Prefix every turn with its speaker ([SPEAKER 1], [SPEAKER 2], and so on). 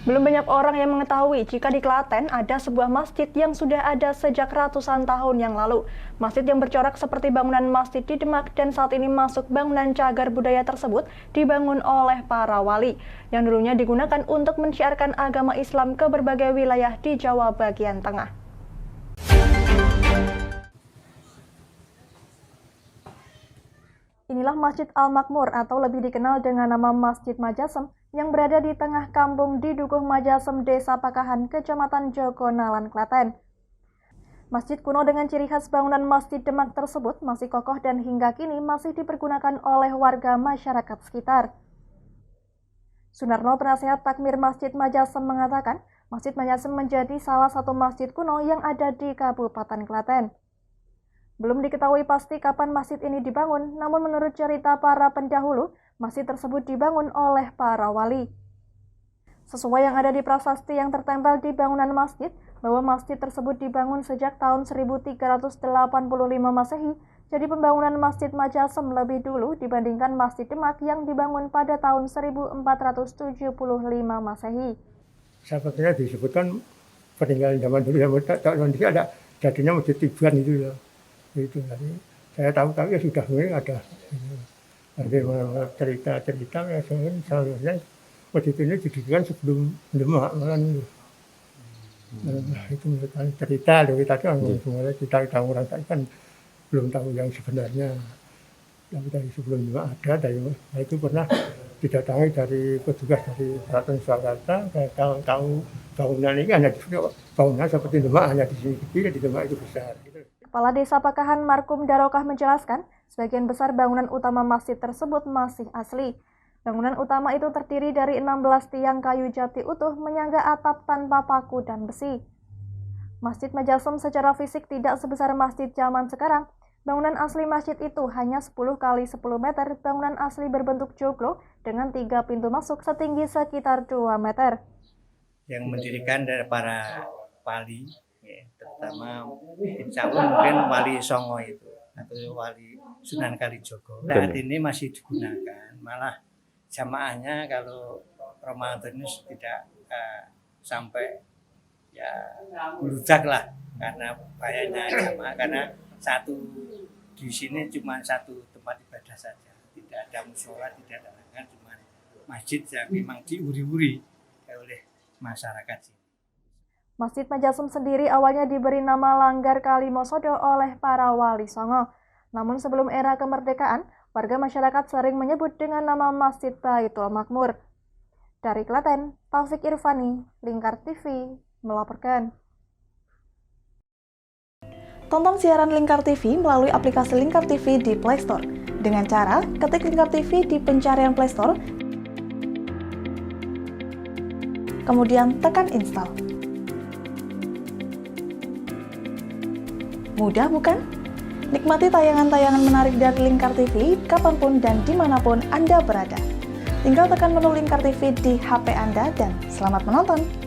[SPEAKER 1] Belum banyak orang yang mengetahui jika di Klaten ada sebuah masjid yang sudah ada sejak ratusan tahun yang lalu. Masjid yang bercorak seperti bangunan masjid di Demak dan saat ini masuk bangunan cagar budaya tersebut dibangun oleh para wali yang dulunya digunakan untuk mensiarkan agama Islam ke berbagai wilayah di Jawa bagian tengah. Inilah Masjid Al-Makmur atau lebih dikenal dengan nama Masjid Majasem yang berada di tengah kampung di Dukuh Majasem, Desa Pakahan, Kecamatan Jogonalan, Klaten. Masjid kuno dengan ciri khas bangunan Masjid Demak tersebut masih kokoh dan hingga kini masih dipergunakan oleh warga masyarakat sekitar. Sunarno, penasehat takmir Masjid Majasem, mengatakan Masjid Majasem menjadi salah satu masjid kuno yang ada di Kabupaten Klaten. Belum diketahui pasti kapan masjid ini dibangun, namun menurut cerita para pendahulu, masjid tersebut dibangun oleh para wali. Sesuai yang ada di prasasti yang tertempel di bangunan masjid, bahwa masjid tersebut dibangun sejak tahun 1385 Masehi, jadi pembangunan Masjid Majasem lebih dulu dibandingkan Masjid Demak yang dibangun pada tahun 1475 Masehi.
[SPEAKER 2] Sebetulnya disebutkan peninggalan zaman dulu, yang ada jadinya Masjid Tiban itu ya. Itu tadi saya tahu ya sudah ada cerita ya seharusnya waktu ini didirikan sebelum Demak malah itu. Itu kan cerita dari tadi semuanya kita orang kan belum tahu yang sebenarnya. Yang dari sebelum Demak ada dari itu pernah didatangi dari petugas dari Keraton Surakarta, saya tahu bangunan ini hanya bangunan seperti Demak hanya di sini kecil, di Demak itu besar.
[SPEAKER 1] Kepala Desa Pakahan Markum Darokah menjelaskan, sebagian besar bangunan utama masjid tersebut masih asli. Bangunan utama itu terdiri dari 16 tiang kayu jati utuh menyangga atap tanpa paku dan besi. Masjid Majasem secara fisik tidak sebesar masjid zaman sekarang. Bangunan asli masjid itu hanya 10 x 10 meter, bangunan asli berbentuk joglo dengan 3 pintu masuk setinggi sekitar 2 meter.
[SPEAKER 3] Yang mendirikan dari para wali, ya, terutama insya Allah mungkin Wali Songo itu atau Wali Sunan Kalijogo. Saat ini masih digunakan, malah jamaahnya kalau Ramadan ini tidak sampai ya meludak lah karena banyaknya jamaah, karena satu di sini cuma satu tempat ibadah saja, tidak ada mushola, tidak ada langgar, cuma masjid yang memang diuri-uri oleh masyarakat sini.
[SPEAKER 1] Masjid Majasem sendiri awalnya diberi nama Langgar Kalimosodo oleh para wali Songo. Namun sebelum era kemerdekaan, warga masyarakat sering menyebut dengan nama Masjid Baitul Makmur. Dari Klaten, Taufik Irvani, Lingkar TV, melaporkan. Tonton siaran Lingkar TV melalui aplikasi Lingkar TV di Play Store. Dengan cara ketik Lingkar TV di pencarian Play Store, kemudian tekan install. Mudah bukan? Nikmati tayangan-tayangan menarik dari Lingkar TV kapanpun dan dimanapun Anda berada. Tinggal tekan menu Lingkar TV di HP Anda dan selamat menonton!